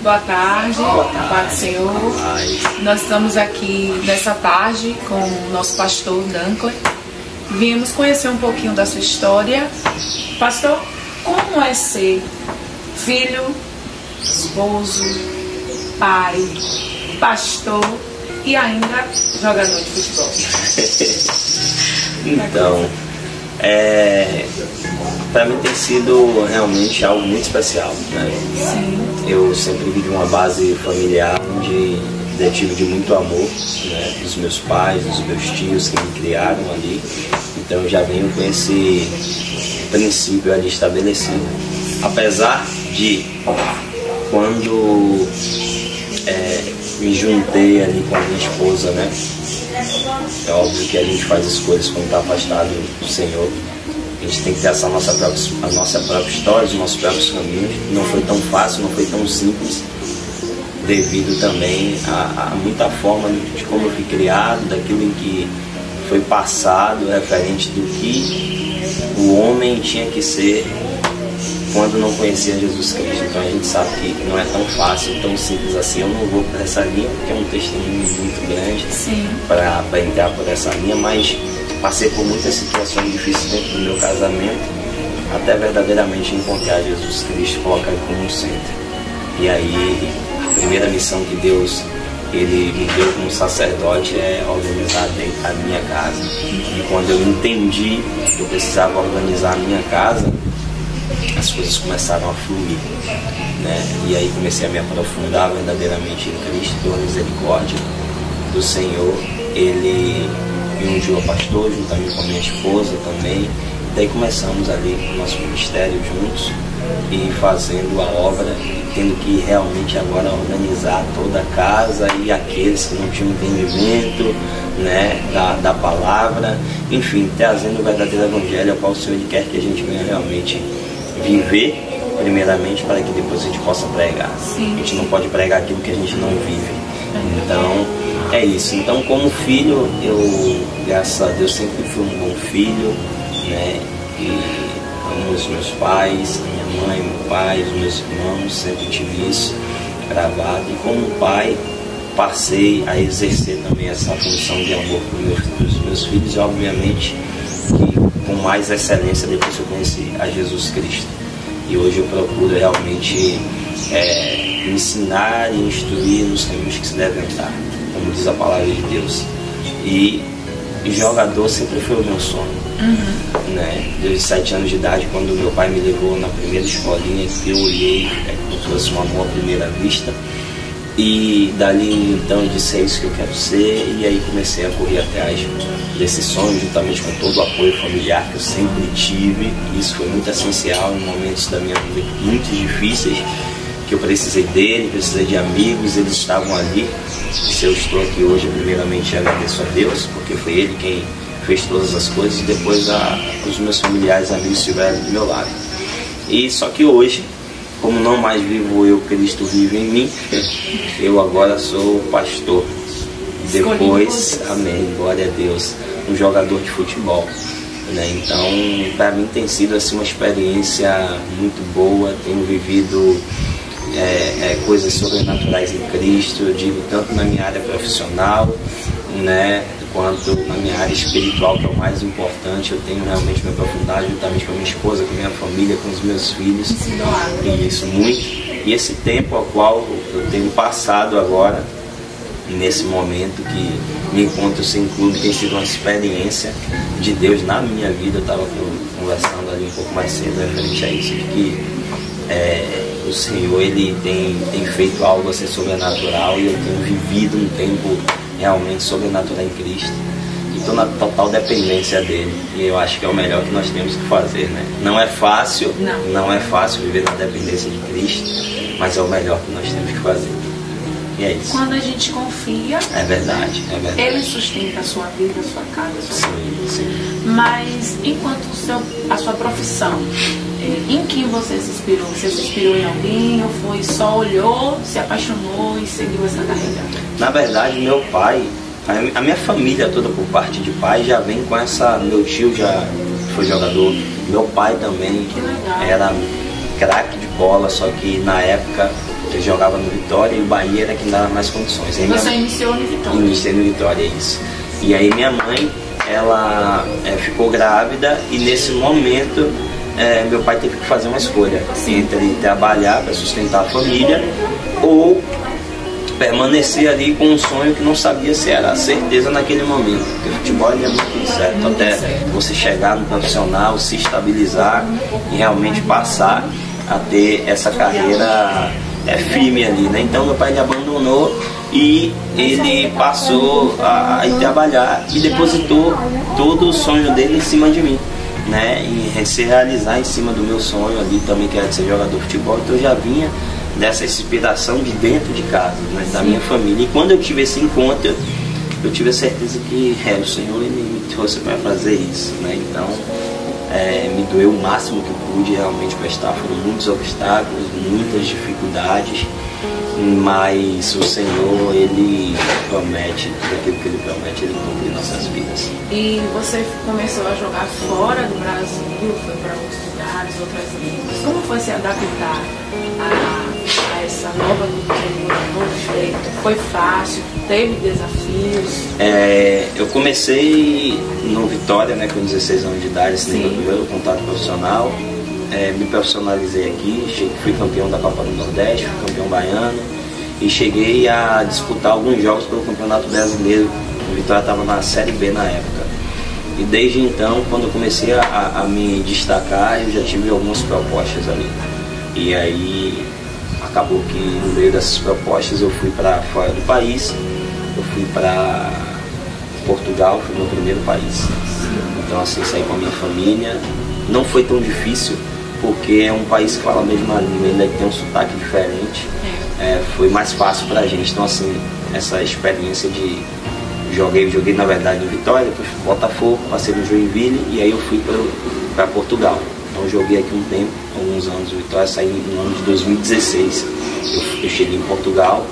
Boa tarde. Boa tarde. Paz do Senhor. Nós estamos aqui nessa tarde com o nosso pastor Dunkley. Viemos conhecer um pouquinho da sua história. Pastor, como é ser filho, esposo, pai, pastor e ainda jogador de futebol? Então, para mim tem sido realmente algo muito especial, né? Sim. Eu sempre vivi uma base familiar onde eu tive de muito amor, né? Dos meus pais, dos meus tios que me criaram ali. Então eu já venho com esse princípio ali estabelecido. Apesar de quando me juntei ali com a minha esposa, né? É óbvio que a gente faz escolhas quando está afastado do Senhor. A gente tem que ter a nossa própria história, os nossos próprios caminhos. Não foi tão fácil, não foi tão simples, devido também a muita forma de como eu fui criado, daquilo em que foi passado, referente do que o homem tinha que ser quando não conhecia Jesus Cristo. Então a gente sabe que não é tão fácil, tão simples assim. Eu não vou por essa linha, porque é um testemunho muito grande para entrar por essa linha, mas passei por muitas situações difíceis dentro do meu casamento, até verdadeiramente encontrar Jesus Cristo, colocar ele como centro. E aí, a primeira missão que Deus ele me deu como sacerdote é organizar a minha casa. E quando eu entendi que eu precisava organizar a minha casa, as coisas começaram a fluir, né? E aí comecei a me aprofundar verdadeiramente em Cristo, pela misericórdia do Senhor. Ele me ungiu a pastor, juntamente com a minha esposa também. E daí começamos ali o nosso ministério juntos e fazendo a obra, tendo que realmente agora organizar toda a casa e aqueles que não tinham entendimento, né, da palavra, enfim, trazendo o verdadeiro evangelho ao qual o Senhor quer que a gente venha realmente viver, primeiramente, para que depois a gente possa pregar. Sim. A gente não pode pregar aquilo que a gente não vive. Então, é isso. Então, como filho, eu, graças a Deus, sempre fui um bom filho, né? E amo os meus pais, a minha mãe, meu pai, os meus irmãos, sempre tive isso gravado. E como pai, passei a exercer também essa função de amor pelos meus filhos, e obviamente que com mais excelência depois que eu conheci a Jesus Cristo. E hoje eu procuro realmente ensinar e instruir nos caminhos que se devem andar, como diz a palavra de Deus. E jogador sempre foi o meu sonho. Né? Desde 7 anos de idade, quando meu pai me levou na primeira escolinha, eu olhei como se fosse um amor à primeira vista. E dali então eu disse: é isso que eu quero ser. E aí comecei a correr atrás desse sonho, juntamente com todo o apoio familiar que eu sempre tive. Isso foi muito essencial em momentos da minha vida muito difíceis, que eu precisei dele, precisei de amigos, eles estavam ali. E se eu estou aqui hoje, primeiramente agradeço a Deus, porque foi Ele quem fez todas as coisas, e depois os meus familiares, amigos estiveram do meu lado. E só que hoje, como não mais vivo eu, Cristo vive em mim, eu agora sou pastor. Depois, amém, glória a Deus, um jogador de futebol, né? Então, para mim tem sido assim uma experiência muito boa. Tenho vivido coisas sobrenaturais em Cristo, eu digo, tanto na minha área profissional, né, quanto na minha área espiritual, que é o mais importante. Eu tenho realmente me aprofundado juntamente com a minha esposa, com a minha família, com os meus filhos. E isso muito. E esse tempo ao qual eu tenho passado agora, nesse momento que me encontro sem clube, tem sido uma experiência de Deus na minha vida. Eu estava conversando ali um pouco mais cedo referente a isso, de que o Senhor ele tem feito algo assim sobrenatural, e eu tenho vivido um tempo realmente sobrenatural em Cristo, e estou na total dependência dele. E eu acho que é o melhor que nós temos que fazer, né? Não é fácil, não é fácil viver na dependência de Cristo, mas é o melhor que nós temos que fazer. E é isso. Quando a gente confia, é verdade. Ele sustenta a sua vida, a sua casa, a sua família. Sim. Mas enquanto a sua profissão, em quem você se inspirou? Você se inspirou em alguém, ou foi só olhou, se apaixonou e seguiu essa carreira? Na verdade, meu pai, a minha família toda por parte de pai já vem com essa. Meu tio já foi jogador, meu pai também era craque de bola, só que na época eu jogava no Vitória e o Bahia era quem dava mais condições. Aí você iniciou no Vitória? Iniciei no Vitória, isso. E aí minha mãe, ela ficou grávida e nesse momento meu pai teve que fazer uma escolha entre trabalhar para sustentar a família ou permanecer ali com um sonho que não sabia se era a certeza naquele momento, porque o futebol é muito incerto, até você chegar no profissional, se estabilizar e realmente passar a ter essa carreira firme ali, né? Então meu pai ele abandonou e ele passou a ir trabalhar e depositou todo o sonho dele em cima de mim, né? E se realizar em cima do meu sonho ali também, que era de ser jogador de futebol. Então eu já vinha dessa inspiração de dentro de casa, né? Da minha família. E quando eu tive esse encontro, eu tive a certeza que o Senhor ele me trouxe para fazer isso, né? Então me doeu o máximo que eu pude realmente prestar. Foram muitos obstáculos, muitas dificuldades, mas o Senhor, ele promete, aquilo que ele promete, ele cumpre em nossas vidas. E você começou a jogar fora do Brasil, foi para outros lugares, outras línguas. Como foi se adaptar a essa nova cultura, novo jeito? Foi fácil? Teve desafios? Eu comecei no Vitória, né, com 16 anos de idade, esse meu primeiro contato profissional. Me profissionalizei aqui, fui campeão da Copa do Nordeste, fui campeão baiano e cheguei a disputar alguns jogos pelo Campeonato Brasileiro. O Vitória estava na Série B na época. E desde então, quando eu comecei a me destacar, eu já tive algumas propostas ali. E aí acabou que no meio dessas propostas eu fui para fora do país, eu fui para Portugal, foi o meu primeiro país. Então assim, saí com a minha família, não foi tão difícil, porque é um país que fala a mesma língua, ele tem um sotaque diferente, foi mais fácil pra gente. Então assim, essa experiência de joguei na verdade no Vitória, depois fui pro Botafogo, passei no Joinville e aí eu fui para Portugal. Então joguei aqui um tempo, alguns anos no Vitória, saí no ano de 2016, eu cheguei em Portugal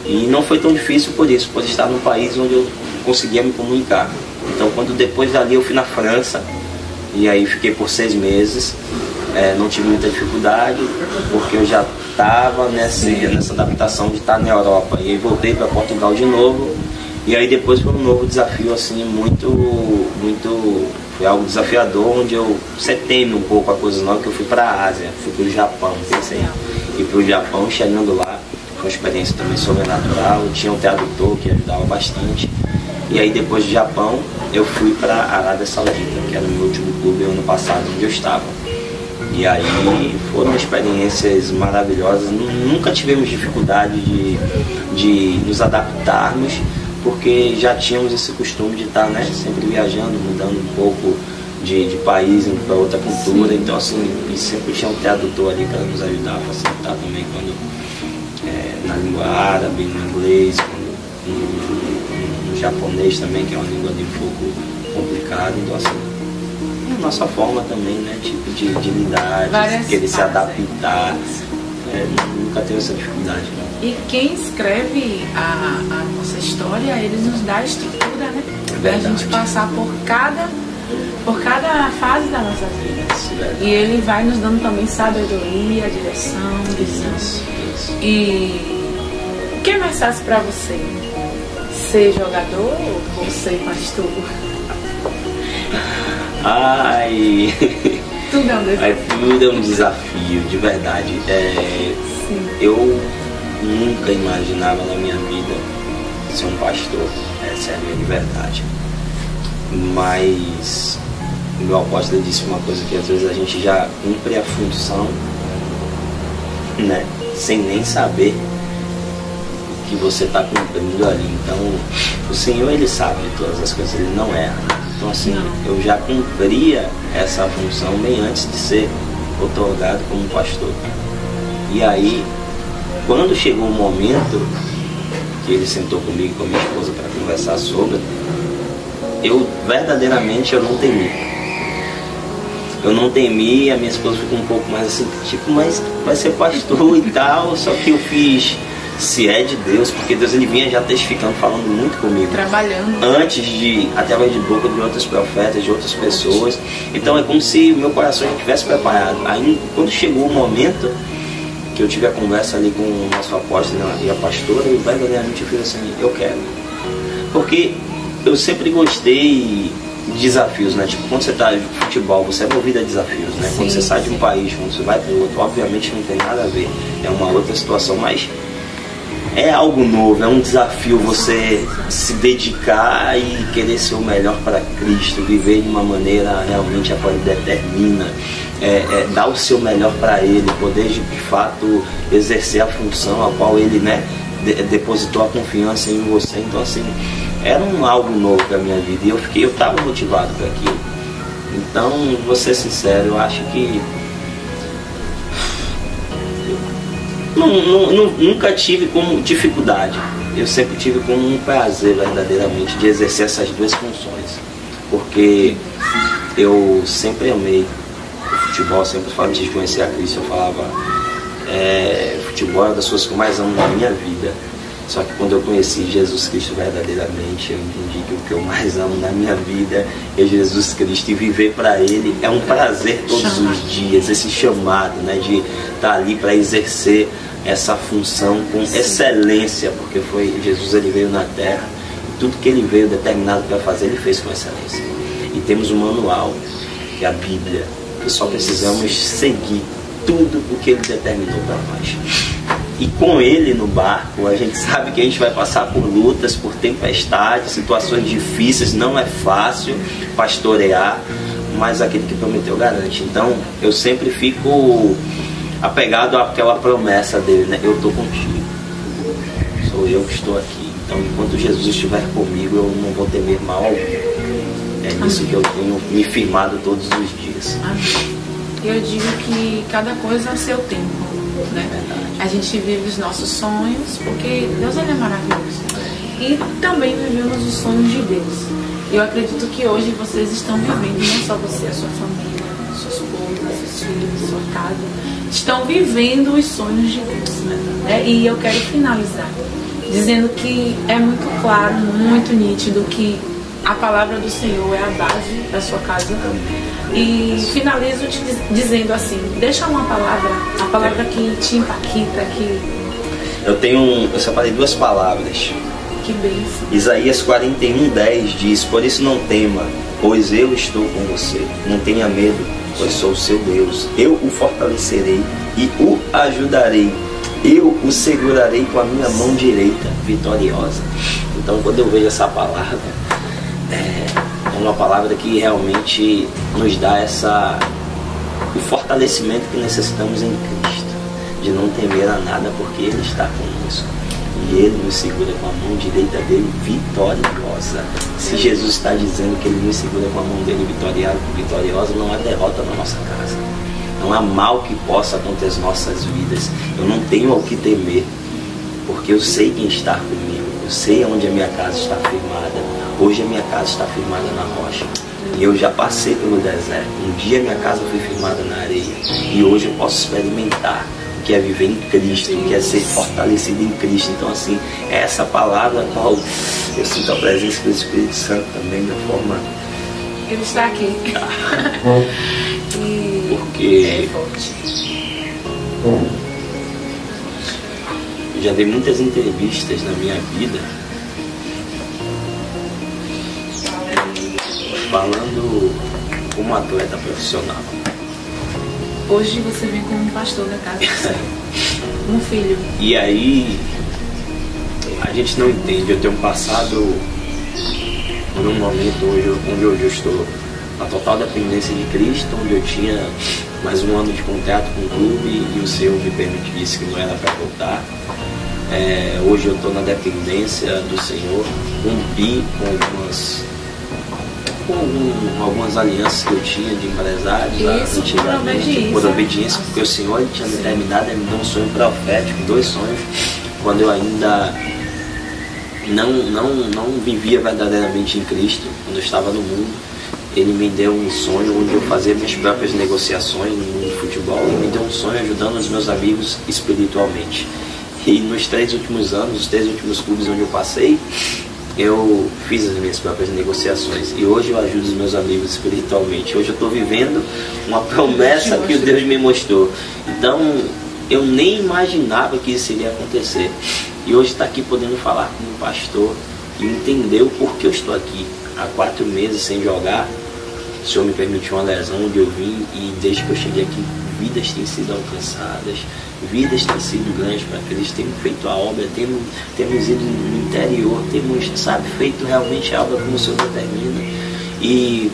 e não foi tão difícil por estar num país onde eu conseguia me comunicar. Então depois dali eu fui na França e aí fiquei por 6 meses, não tive muita dificuldade porque eu já estava nessa adaptação de estar na Europa, e aí voltei para Portugal de novo. E aí depois foi um novo desafio, assim, foi algo desafiador, onde eu setei-me um pouco a coisas novas, que eu fui para a Ásia, fui para o Japão, pensei em ir para o Japão, chegando lá, foi uma experiência também sobrenatural, tinha um tradutor que ajudava bastante. E aí depois do Japão, eu fui para a Arábia Saudita, que era o meu último clube ano passado, onde eu estava. E aí foram experiências maravilhosas, nunca tivemos dificuldade de nos adaptarmos, porque já tínhamos esse costume de estar, né, sempre viajando, mudando um pouco de país, indo para outra cultura. Sim. Então assim, e sempre tinha um tradutor ali para nos ajudar a facilitar também, quando na língua árabe, no inglês, no japonês também, que é uma língua ali um pouco complicada. Então assim, é a nossa forma também, né, tipo de lidar, de querer se adaptar, nunca teve essa dificuldade, né? E quem escreve a nossa história, ele nos dá a estrutura, né? Pra gente passar por cada fase da nossa vida. E ele vai nos dando também sabedoria, direção, visão. Isso. E o que é mais fácil pra você? Ser jogador ou ser pastor? Ai... Tudo é um desafio. Tudo é um desafio, de verdade. Eu nunca imaginava na minha vida ser um pastor, essa é a minha verdade. Mas o meu apóstolo disse uma coisa, que às vezes a gente já cumpre a função, né, sem nem saber o que você está cumprindo ali. Então o Senhor, ele sabe de todas as coisas, ele não erra. Então assim, eu já cumpria essa função bem antes de ser otorgado como pastor. E aí, quando chegou o momento que ele sentou comigo e com a minha esposa para conversar sobre, eu verdadeiramente eu não temi. Eu não temi, a minha esposa ficou um pouco mais assim, tipo, mas vai ser pastor e tal. Só que eu fiz se é de Deus, porque Deus ele vinha já testificando, falando muito comigo. Trabalhando. Antes de, através de boca de outros profetas, de outras pessoas. Então é como se o meu coração já estivesse preparado. Aí quando chegou o momento que eu tive a conversa ali com o nosso apóstolo e a pastora, e verdadeiramente eu fiz assim, eu quero. Porque eu sempre gostei de desafios, né? Tipo, quando você está no futebol, você é movido a desafios, né? Sim, quando você sai de um país, quando você vai para o outro, obviamente não tem nada a ver. É uma outra situação, mas é algo novo, é um desafio você se dedicar e querer ser o melhor para Cristo, viver de uma maneira realmente a qual Ele determina, dar o seu melhor para Ele, poder de fato exercer a função a qual Ele, né, depositou a confiança em você. Então assim, era algo novo para a minha vida e eu estava motivado para aquilo. Então, vou ser sincero, eu acho que nunca tive como dificuldade, eu sempre tive como um prazer verdadeiramente de exercer essas duas funções, porque eu sempre amei o futebol, sempre falo, antes de conhecer a Cristo, eu falava, futebol é uma das coisas que eu mais amo na minha vida. Só que quando eu conheci Jesus Cristo verdadeiramente, eu entendi que o que eu mais amo na minha vida é Jesus Cristo, e viver para Ele é um prazer todos os dias, esse chamado, né, de estar ali para exercer essa função com excelência, porque foi Jesus, ele veio na terra, e tudo que ele veio determinado para fazer, ele fez com excelência. E temos um manual, que é a Bíblia, e só precisamos seguir tudo o que ele determinou para nós. E com ele no barco, a gente sabe que a gente vai passar por lutas, por tempestades, situações difíceis, não é fácil pastorear, mas aquele que prometeu garante. Então eu sempre fico apegado àquela promessa dele, né? Eu estou contigo, sou eu que estou aqui. Então enquanto Jesus estiver comigo, eu não vou temer mal algum. É isso que eu tenho me firmado todos os dias. Eu digo que cada coisa é o seu tempo, né? A gente vive os nossos sonhos, porque Deus, ele é maravilhoso. E também vivemos os sonhos de Deus. Eu acredito que hoje vocês estão vivendo, não só você, a sua família, sua esposa, seus filhos, sua casa, estão vivendo os sonhos de Deus, né? E eu quero finalizar dizendo que é muito claro, muito nítido que a palavra do Senhor é a base da sua casa. E finalizo te dizendo assim, deixa uma palavra, a palavra que te impacta, que... Eu separei duas palavras. Que bênção. Isaías 41:10 diz, por isso não tema, pois eu estou com você. Não tenha medo, pois sou o seu Deus. Eu o fortalecerei e o ajudarei. Eu o segurarei com a minha mão direita vitoriosa. Então quando eu vejo essa palavra, é uma palavra que realmente nos dá o fortalecimento que necessitamos em Cristo, de não temer a nada, porque Ele está conosco e Ele nos segura com a mão direita dele vitoriosa. Se Jesus está dizendo que Ele nos segura com a mão dele vitoriosa, não há derrota na nossa casa, não há mal que possa acontecer nas nossas vidas. Eu não tenho ao que temer, porque eu sei quem está comigo, eu sei onde a minha casa está firmada. Hoje a minha casa está firmada na rocha. E eu já passei pelo deserto. Um dia minha casa foi firmada na areia. E hoje eu posso experimentar o que é viver em Cristo, o que é ser fortalecido em Cristo. Então assim, é essa palavra a qual eu sinto a presença do Espírito Santo também da forma... Ele está aqui. Porque eu já vi muitas entrevistas na minha vida falando como atleta profissional. Hoje você vem como um pastor da casa do Senhor, um filho. E aí a gente não entende. Eu tenho passado por um momento onde hoje eu estou na total dependência de Cristo, onde eu tinha mais um ano de contrato com o clube e o Senhor me disse que não era para voltar. Hoje eu estou na dependência do Senhor, cumpri com algumas alianças que eu tinha de empresários antigamente, por obediência, porque o Senhor ele tinha determinado, ele me deu um sonho profético, 2 sonhos, quando eu ainda não vivia verdadeiramente em Cristo, quando eu estava no mundo. Ele me deu um sonho onde eu fazia minhas próprias negociações no mundo do futebol, e me deu um sonho ajudando os meus amigos espiritualmente. E nos 3 últimos anos, os 3 últimos clubes onde eu passei, eu fiz as minhas próprias negociações. E hoje eu ajudo os meus amigos espiritualmente. Hoje eu estou vivendo uma promessa que Deus me mostrou. Então, eu nem imaginava que isso iria acontecer. E hoje está aqui podendo falar com um pastor e entender o porquê eu estou aqui. Há 4 meses sem jogar, o Senhor me permitiu uma lesão onde eu vim, e desde que eu cheguei aqui, vidas têm sido alcançadas, vidas têm sido grandes para Cristo, temos feito a obra, temos ido no interior, temos, feito realmente a obra como o Senhor determina. E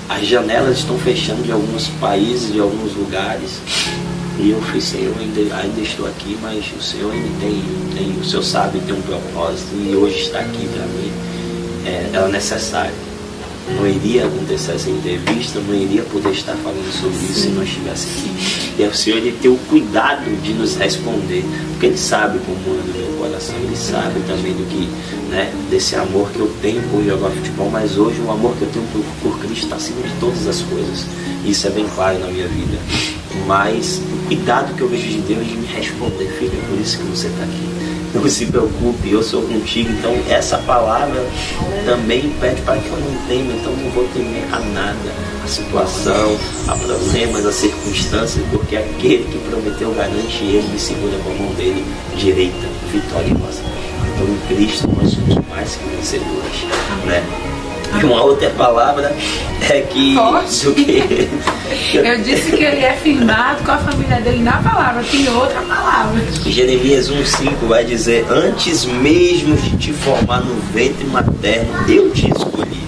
as janelas estão fechando de alguns países, de alguns lugares. E eu fui, Senhor, ainda estou aqui, mas o Senhor ainda o Senhor sabe, tem um propósito, e hoje está aqui para mim é necessário. Não iria acontecer essa entrevista, não iria poder estar falando sobre isso se não estivesse aqui. E é o Senhor, Ele tem o cuidado de nos responder, porque Ele sabe como anda o meu coração, Ele sabe também do que, desse amor que eu tenho por jogar futebol, mas hoje o amor que eu tenho por Cristo está acima de todas as coisas. Isso é bem claro na minha vida. Mas o cuidado que eu vejo de Deus de me responder: filho, é por isso que você está aqui. Não se preocupe, eu sou contigo. Então essa palavra também pede para que eu não tema. Então não vou temer a nada, a situação, a problemas, a circunstâncias, porque aquele que prometeu garante, Ele me segura com a mão dele direita, vitoriosa. Então em Cristo nós somos mais que vencedores, E uma outra palavra é que... Forte. Eu disse que ele é firmado com a família dele na palavra. Tem outra palavra. Jeremias 1,5 vai dizer: antes mesmo de te formar no ventre materno, eu te escolhi.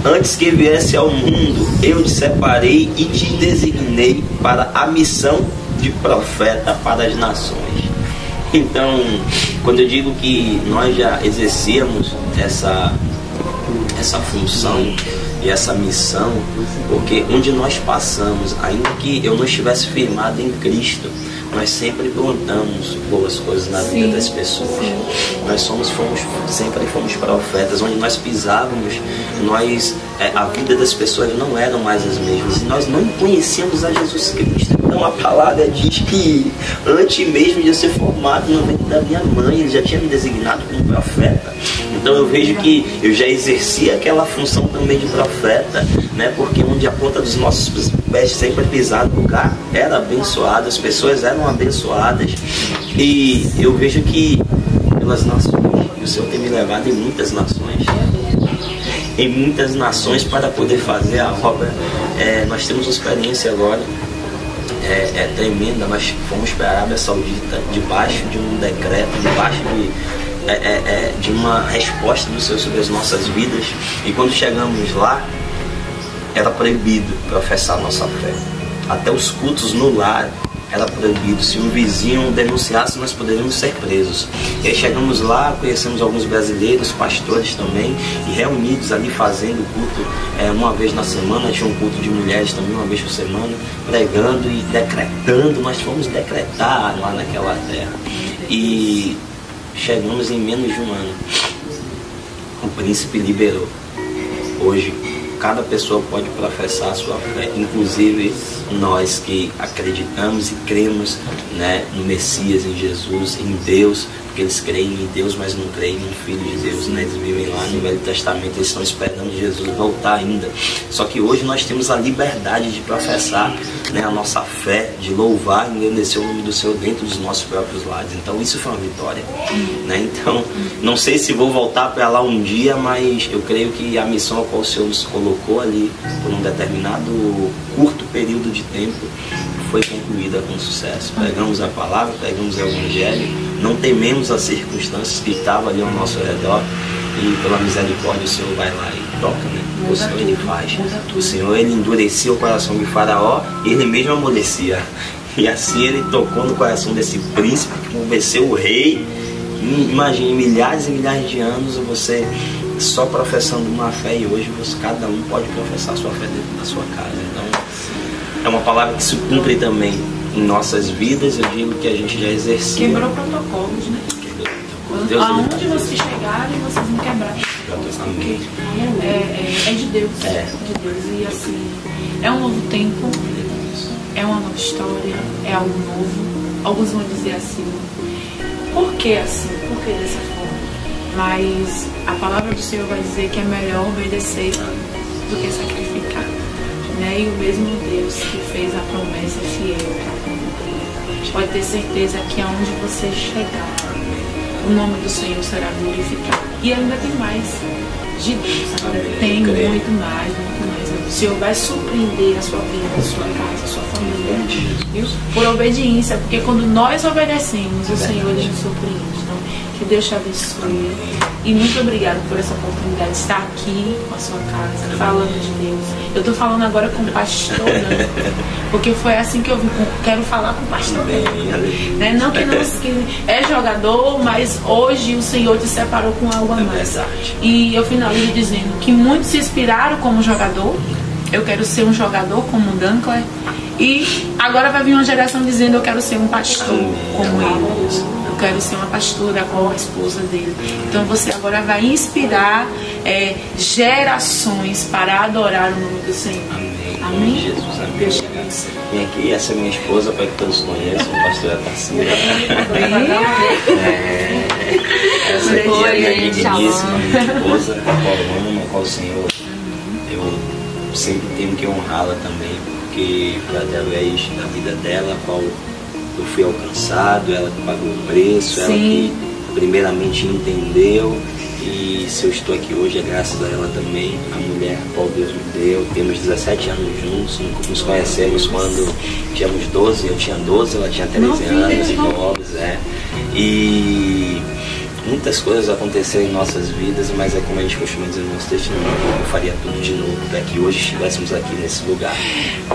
Antes que viesse ao mundo, eu te separei e te designei para a missão de profeta para as nações. Então, quando eu digo que nós já exercíamos essa função e essa missão, porque onde nós passamos, ainda que eu não estivesse firmado em Cristo, nós sempre plantamos boas coisas na vida das pessoas. Nós sempre fomos profetas. Onde nós pisávamos, a vida das pessoas não eram mais as mesmas, e nós não conhecíamos a Jesus Cristo. Então a palavra diz que antes mesmo de eu ser formado no ventre da minha mãe, Ele já tinha me designado como profeta. Então eu vejo que eu já exercia aquela função também de profeta, porque onde a ponta dos nossos pés sempre pisar no lugar era abençoado, as pessoas eram abençoadas. E eu vejo que pelas nações, o Senhor tem me levado em muitas nações para poder fazer a obra. Nós temos uma experiência agora tremenda. Nós fomos para a Arábia Saudita debaixo de um decreto, debaixo de uma resposta do Senhor sobre as nossas vidas. E quando chegamos lá, era proibido professar nossa fé. Até os cultos no lar era proibido. Se um vizinho denunciasse, nós poderíamos ser presos. E aí chegamos lá, conhecemos alguns brasileiros, pastores também, e reunidos ali fazendo culto uma vez na semana. Tinha um culto de mulheres também, uma vez por semana, pregando e decretando. Nós fomos decretar lá naquela terra. E chegamos em menos de um ano. O príncipe liberou. Hoje cada pessoa pode professar a sua fé, inclusive nós que acreditamos e cremos no Messias, em Jesus, em Deus, porque eles creem em Deus, mas não creem no Filho de Deus, Eles vivem lá no Velho Testamento, eles estão esperando Jesus voltar ainda. Só que hoje nós temos a liberdade de professar a nossa fé, de louvar e engrandecer o nome do Senhor dentro dos nossos próprios lares. Então isso foi uma vitória. Então, não sei se vou voltar para lá um dia, mas eu creio que a missão a qual o Senhor nos colocou ali por um determinado curto período de tempo foi concluída com sucesso. Pregamos a palavra, pregamos o Evangelho, não tememos as circunstâncias que estavam ali ao nosso redor, e pela misericórdia o Senhor vai lá e toca, O Senhor, Ele faz. O Senhor, Ele endurecia o coração de Faraó e Ele mesmo amolecia. E assim Ele tocou no coração desse príncipe que convenceu o rei. Imagine, milhares e milhares de anos você só professando uma fé, e hoje cada um pode professar a sua fé dentro da sua casa. Então é uma palavra que se cumpre também em nossas vidas. Eu digo que a gente já exercia. Quebrou protocolos, Deus, aonde vocês chegarem, vocês não quebraram. Amém. É de Deus. É de Deus. E assim, é um novo tempo, é uma nova história, é algo novo. Alguns vão dizer assim: Por que assim? Por que dessa forma? Mas a palavra do Senhor vai dizer que é melhor obedecer do que sacrificar, né? E o mesmo Deus que fez a promessa é fiel para cumprir. Pode ter certeza que aonde você chegar, o nome do Senhor será glorificado. E ainda tem mais de Deus, ainda tem muito mais. O Senhor vai surpreender a sua vida, a sua casa, a sua família, viu? Por obediência, porque quando nós obedecemos, o Senhor ele nos surpreende. Então, que Deus te abençoe. E muito obrigada por essa oportunidade de estar aqui com a sua casa, falando de Deus. Eu estou falando agora com o pastor, né? Porque foi assim que eu quero falar com o pastor. Né? Não que é jogador, mas hoje o Senhor te separou com algo a mais. E eu finalizo dizendo que muitos se inspiraram como jogador. Eu quero ser um jogador como o Dankler. E agora vai vir uma geração dizendo: eu quero ser um pastor como ele. Eu quero ser uma pastora como a esposa dele. Então você agora vai inspirar gerações para adorar o nome do Senhor. Amém? Jesus, amém. Vem aqui, essa é minha esposa, para que todos conheçam, pastora Tarsila. Essa aqui é a minha digníssima, minha esposa, a qual eu amo, a qual o Senhor, eu sempre tenho que honrá-la também, porque foi através da vida dela a qual eu fui alcançado, ela que pagou o preço, ela que primeiramente entendeu. E se eu estou aqui hoje é graças a ela também, a mulher a qual Deus me deu. Temos 17 anos juntos, nos conhecemos quando tínhamos 12, eu tinha 12, ela tinha 13 anos, novos, E muitas coisas aconteceram em nossas vidas, mas é como a gente costuma dizer no nosso testemunho, eu faria tudo de novo para que hoje estivéssemos aqui nesse lugar.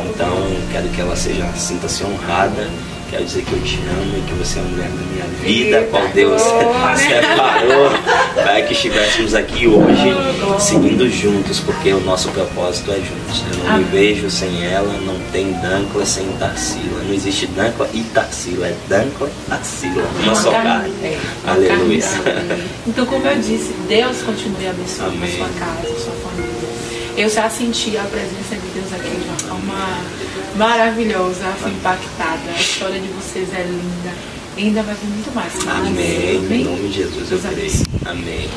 Então, quero que ela sinta-se honrada. Quero dizer que eu te amo e que você é a mulher da minha vida, qual Deus separou para que estivéssemos aqui hoje seguindo juntos, porque o nosso propósito é juntos. Eu não me vejo sem ela, não tem Dankler sem Tarsila. Não existe Dankler e Tarsila, é Dankler e Tarsila, uma só carne. Aleluia. Então, como eu disse, Deus continue abençoando a sua casa, a sua família. Eu já senti a presença de Deus aqui de uma forma maravilhosa, fui impactada. A história de vocês é linda. E ainda vai vir muito mais. Amém. Em nome de Jesus eu creio. Amém.